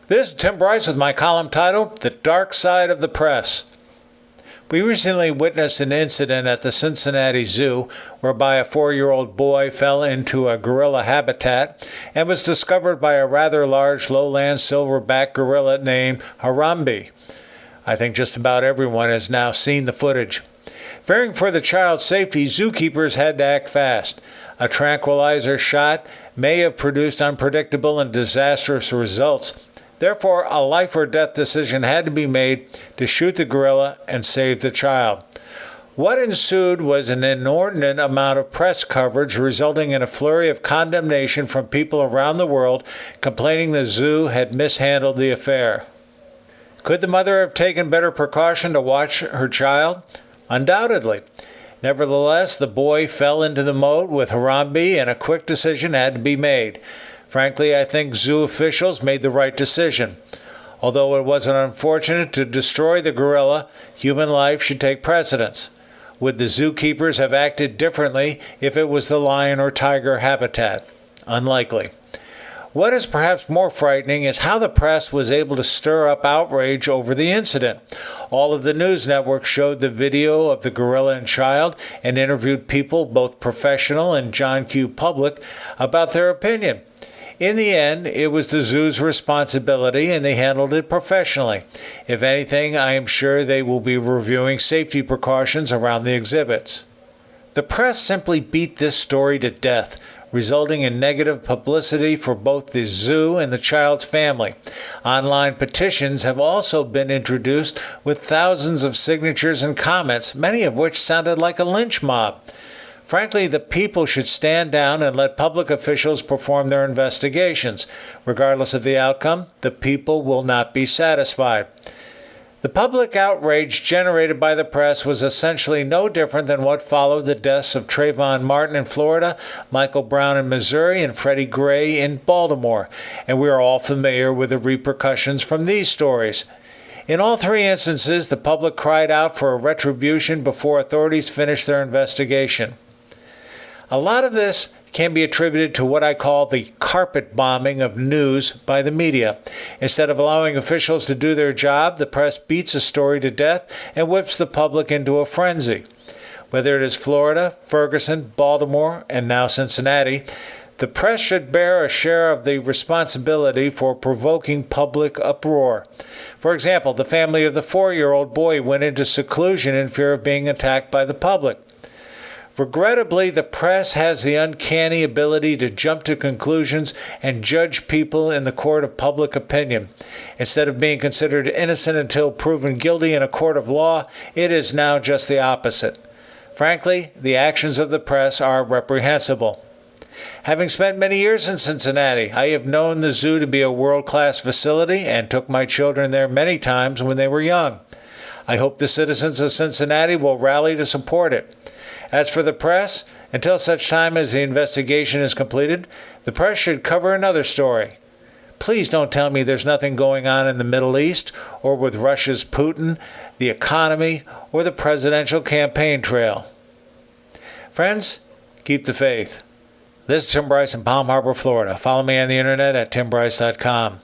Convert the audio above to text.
This is Tim Bryce with my column titled, The Dark Side of the Press. We recently witnessed an incident at the Cincinnati Zoo whereby a 4-year-old boy fell into a gorilla habitat and was discovered by a rather large lowland silverback gorilla named Harambe. I think just about everyone has now seen the footage. Fearing for the child's safety, zookeepers had to act fast. A tranquilizer shot may have produced unpredictable and disastrous results. Therefore, a life or death decision had to be made to shoot the gorilla and save the child. What ensued was an inordinate amount of press coverage, resulting in a flurry of condemnation from people around the world complaining the zoo had mishandled the affair. Could the mother have taken better precaution to watch her child? Undoubtedly. Nevertheless, the boy fell into the moat with Harambe and a quick decision had to be made. Frankly, I think zoo officials made the right decision. Although it was unfortunate to destroy the gorilla, human life should take precedence. Would the zookeepers have acted differently if it was the lion or tiger habitat? Unlikely. What is perhaps more frightening is how the press was able to stir up outrage over the incident. All of the news networks showed the video of the gorilla and child and interviewed people, both professional and John Q. public, about their opinion. In the end, it was the zoo's responsibility and they handled it professionally. If anything, I am sure they will be reviewing safety precautions around the exhibits. The press simply beat this story to death, resulting in negative publicity for both the zoo and the child's family. Online petitions have also been introduced with thousands of signatures and comments, many of which sounded like a lynch mob. Frankly, the people should stand down and let public officials perform their investigations. Regardless of the outcome, the people will not be satisfied. The public outrage generated by the press was essentially no different than what followed the deaths of Trayvon Martin in Florida, Michael Brown in Missouri, and Freddie Gray in Baltimore, and we are all familiar with the repercussions from these stories. In all three instances, the public cried out for a retribution before authorities finished their investigation. A lot of this can be attributed to what I call the carpet bombing of news by the media. Instead of allowing officials to do their job, the press beats a story to death and whips the public into a frenzy. Whether it is Florida, Ferguson, Baltimore, and now Cincinnati, the press should bear a share of the responsibility for provoking public uproar. For example, the family of the 4-year-old boy went into seclusion in fear of being attacked by the public. Regrettably, the press has the uncanny ability to jump to conclusions and judge people in the court of public opinion. Instead of being considered innocent until proven guilty in a court of law, it is now just the opposite. Frankly, the actions of the press are reprehensible. Having spent many years in Cincinnati, I have known the zoo to be a world-class facility and took my children there many times when they were young. I hope the citizens of Cincinnati will rally to support it. As for the press, until such time as the investigation is completed, the press should cover another story. Please don't tell me there's nothing going on in the Middle East, or with Russia's Putin, the economy, or the presidential campaign trail. Friends, keep the faith. This is Tim Bryce in Palm Harbor, Florida. Follow me on the internet at timbryce.com.